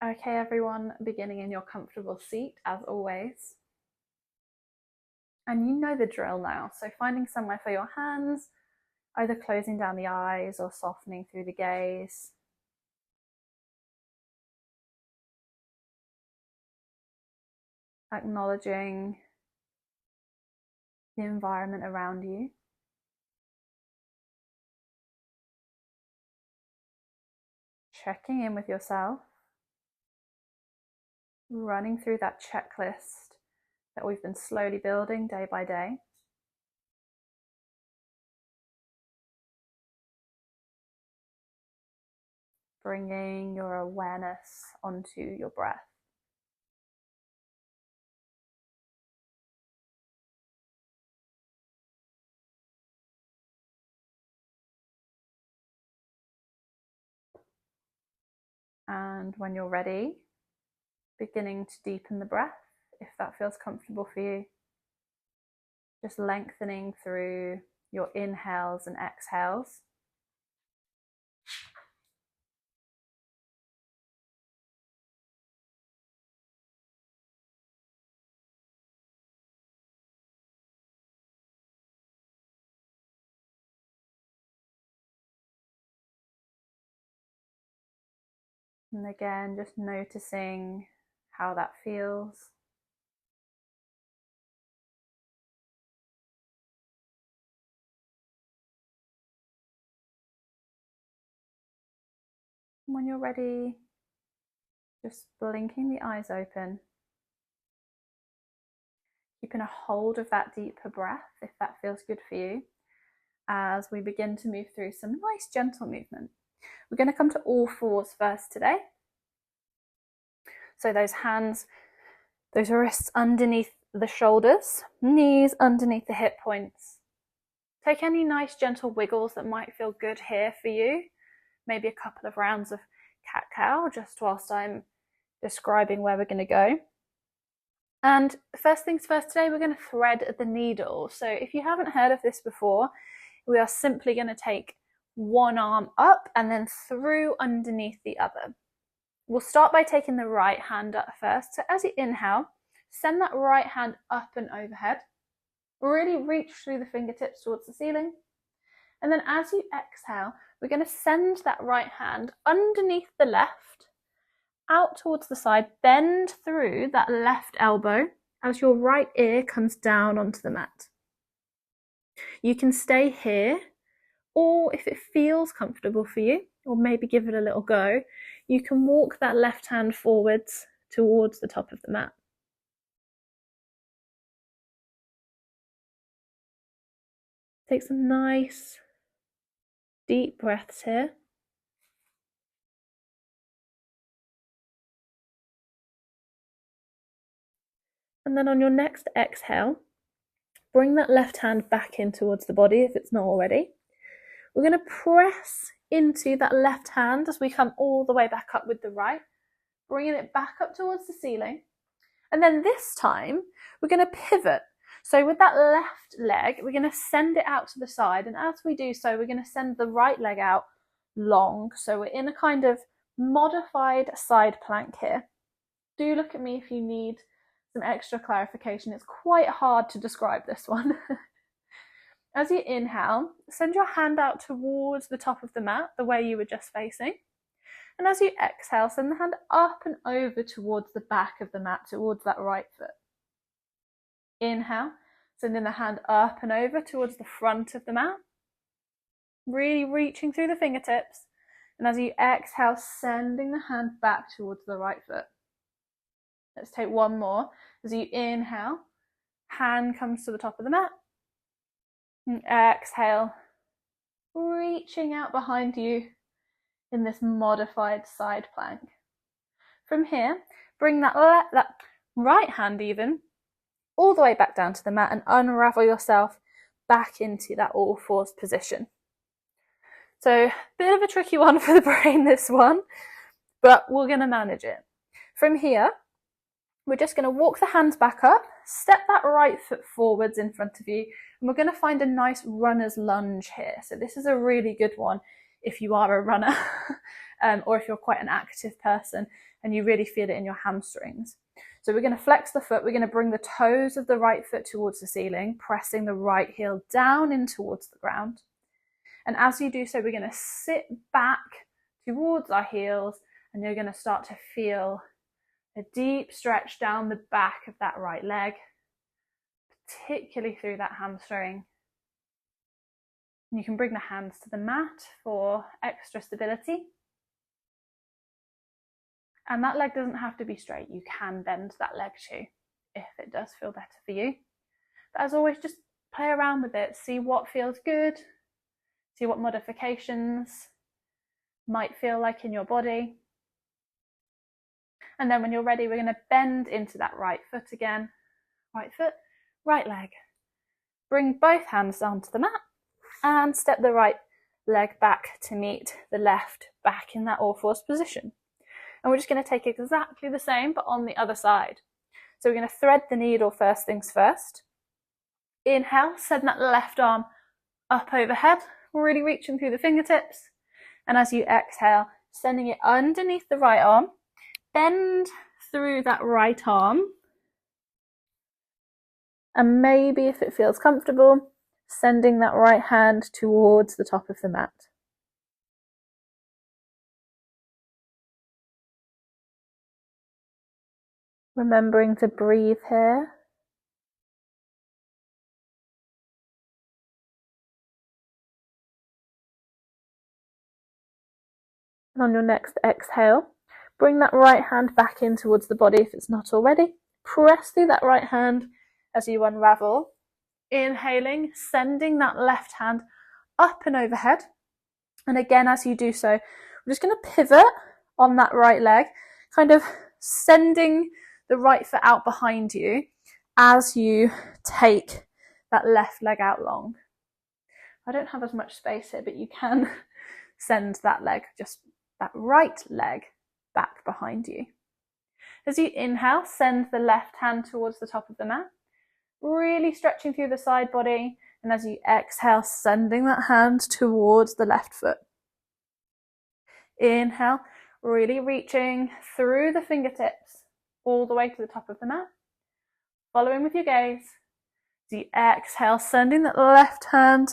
Okay, everyone, beginning in your comfortable seat as always. And you know the drill now, so finding somewhere for your hands, either closing down the eyes or softening through the gaze. Acknowledging the environment around you. Checking in with yourself. Running through that checklist that we've been slowly building day by day. Bringing your awareness onto your breath. And when you're ready, beginning to deepen the breath, if that feels comfortable for you. Just lengthening through your inhales and exhales. And again, just noticing how that feels. When you're ready, just blinking the eyes open. Keeping a hold of that deeper breath, if that feels good for you, as we begin to move through some nice gentle movement. We're going to come to all fours first today. So those hands, those wrists underneath the shoulders, knees underneath the hip points. Take any nice gentle wiggles that might feel good here for you. Maybe a couple of rounds of cat-cow just whilst I'm describing where we're going to go. And first things first, today we're going to thread the needle. So if you haven't heard of this before, we are simply going to take one arm up and then through underneath the other. We'll start by taking the right hand up first. So as you inhale, send that right hand up and overhead. Really reach through the fingertips towards the ceiling. And then as you exhale, we're going to send that right hand underneath the left, out towards the side, bend through that left elbow as your right ear comes down onto the mat. You can stay here, or if it feels comfortable for you, or maybe give it a little go, you can walk that left hand forwards towards the top of the mat. Take some nice deep breaths here. And then on your next exhale, bring that left hand back in towards the body if it's not already. We're going to press into that left hand as we come all the way back up with the right, bringing it back up towards the ceiling. And then this time, we're going to pivot. So with that left leg, we're going to send it out to the side. And as we do so, we're going to send the right leg out long. So we're in a kind of modified side plank here. Do look at me if you need some extra clarification. It's quite hard to describe this one. As you inhale, send your hand out towards the top of the mat, the way you were just facing. And as you exhale, send the hand up and over towards the back of the mat, towards that right foot. Inhale, sending the hand up and over towards the front of the mat. Really reaching through the fingertips. And as you exhale, sending the hand back towards the right foot. Let's take one more. As you inhale, hand comes to the top of the mat. And exhale, reaching out behind you in this modified side plank. From here, bring that right hand even all the way back down to the mat and unravel yourself back into that all fours position. So a bit of a tricky one for the brain, this one, but we're going to manage it. From here, we're just going to walk the hands back up, step that right foot forwards in front of you, and we're going to find a nice runner's lunge here. So this is a really good one if you are a runner. or if you're quite an active person and you really feel it in your hamstrings. So we're going to flex the foot. We're going to bring the toes of the right foot towards the ceiling, pressing the right heel down in towards the ground. And as you do so, we're going to sit back towards our heels, and you're going to start to feel a deep stretch down the back of that right leg, particularly through that hamstring. And you can bring the hands to the mat for extra stability. And that leg doesn't have to be straight. You can bend that leg too, if it does feel better for you. But as always, just play around with it. See what feels good. See what modifications might feel like in your body. And then when you're ready, we're going to bend into that right foot again. Right foot, right leg. Bring both hands down to the mat and step the right leg back to meet the left back in that all-fours position. And we're just going to take exactly the same, but on the other side. So we're going to thread the needle first things first. Inhale, send that left arm up overhead, really reaching through the fingertips. And as you exhale, sending it underneath the right arm, bend through that right arm. And maybe if it feels comfortable, sending that right hand towards the top of the mat. Remembering to breathe here. And on your next exhale, bring that right hand back in towards the body if it's not already. Press through that right hand as you unravel. Inhaling, sending that left hand up and overhead. And again, as you do so, we're just going to pivot on that right leg, kind of sending the right foot out behind you as you take that left leg out long. I don't have as much space here, but you can send that leg, just that right leg, back behind you. As you inhale, send the left hand towards the top of the mat, really stretching through the side body. And as you exhale, sending that hand towards the left foot. Inhale, really reaching through the fingertips all the way to the top of the mat. Following with your gaze. As you exhale, sending that left hand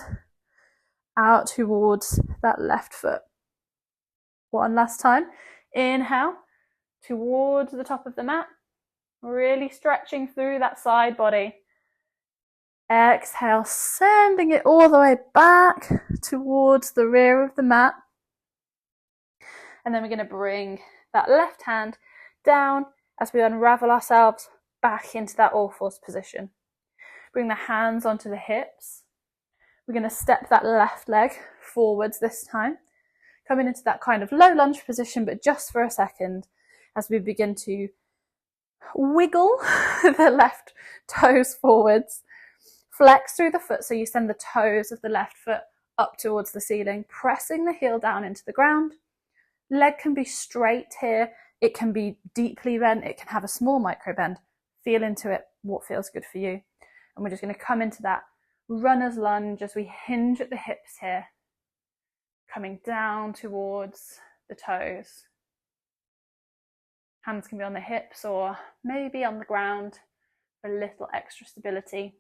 out towards that left foot. One last time. Inhale, towards the top of the mat. Really stretching through that side body. Exhale, sending it all the way back towards the rear of the mat. And then we're going to bring that left hand down as we unravel ourselves back into that all-fours position. Bring the hands onto the hips. We're going to step that left leg forwards this time. Coming into that kind of low lunge position, but just for a second as we begin to wiggle the left toes forwards. Flex through the foot so you send the toes of the left foot up towards the ceiling, pressing the heel down into the ground. Leg can be straight here. It can be deeply bent. It can have a small micro bend. Feel into it, what feels good for you. And we're just going to come into that runner's lunge as we hinge at the hips here, coming down towards the toes. Hands can be on the hips or maybe on the ground for a little extra stability.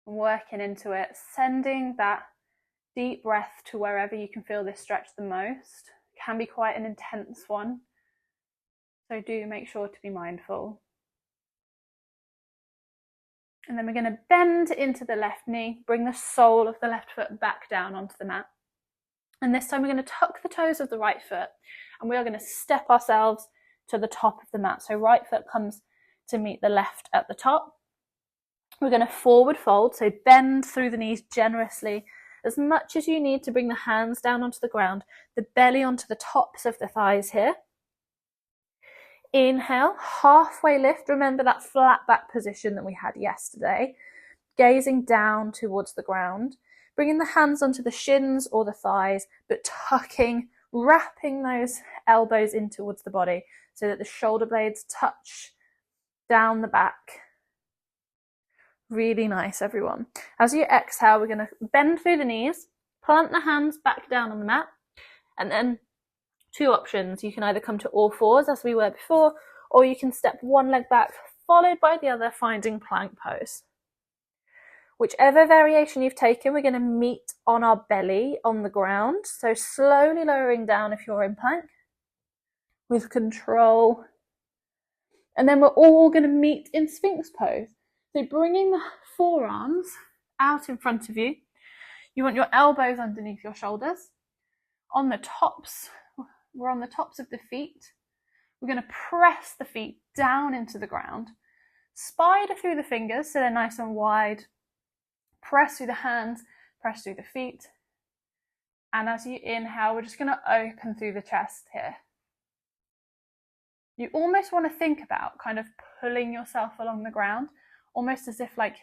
Working into it, sending that deep breath to wherever you can feel this stretch the most. It can be quite an intense one, so do make sure to be mindful. And then we're going to bend into the left knee, bring the sole of the left foot back down onto the mat. And this time we're going to tuck the toes of the right foot, and we are going to step ourselves to the top of the mat. So right foot comes to meet the left at the top. We're going to forward fold, so bend through the knees generously as much as you need to bring the hands down onto the ground, the belly onto the tops of the thighs here. Inhale, halfway lift. Remember that flat back position that we had yesterday. Gazing down towards the ground, bringing the hands onto the shins or the thighs, but tucking, wrapping those elbows in towards the body so that the shoulder blades touch down the back. Really nice, everyone. As you exhale, we're going to bend through the knees, plant the hands back down on the mat, and then two options. You can either come to all fours as we were before, or you can step one leg back, followed by the other, finding plank pose. Whichever variation you've taken, we're going to meet on our belly on the ground. So slowly lowering down if you're in plank with control. And then we're all going to meet in Sphinx pose. So bringing the forearms out in front of you. You want your elbows underneath your shoulders. On the tops, we're on the tops of the feet. We're going to press the feet down into the ground. Spider through the fingers so they're nice and wide. Press through the hands, press through the feet. And as you inhale, we're just going to open through the chest here. You almost want to think about kind of pulling yourself along the ground, almost as if like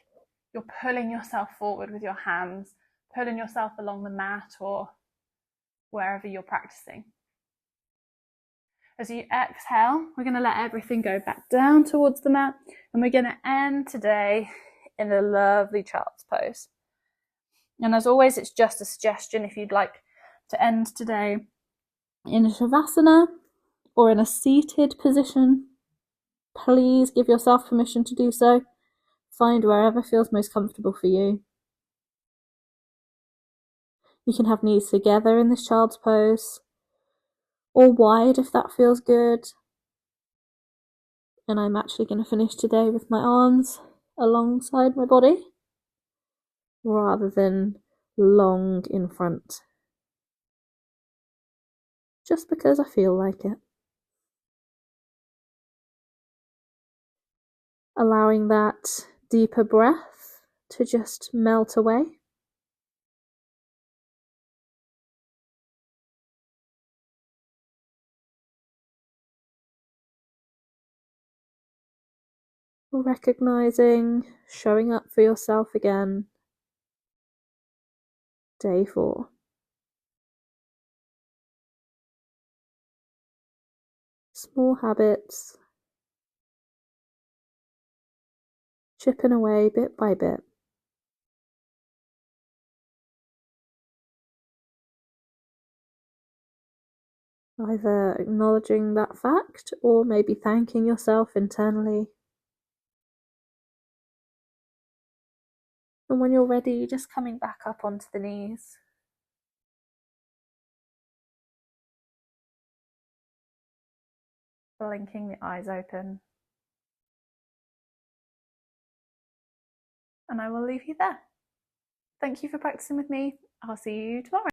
you're pulling yourself forward with your hands, pulling yourself along the mat or wherever you're practicing. As you exhale, we're going to let everything go back down towards the mat, and we're going to end today in a lovely child's pose. And as always, it's just a suggestion. If you'd like to end today in Shavasana or in a seated position, please give yourself permission to do so. Find wherever feels most comfortable for you. You can have knees together in this child's pose, or wide if that feels good. And I'm actually going to finish today with my arms alongside my body, rather than long in front, just because I feel like it. Allowing that deeper breath to just melt away. Recognizing, showing up for yourself again. Day 4. Small habits, chipping away bit by bit. Either acknowledging that fact or maybe thanking yourself internally. And when you're ready, just coming back up onto the knees. Blinking the eyes open. And I will leave you there. Thank you for practicing with me. I'll see you tomorrow.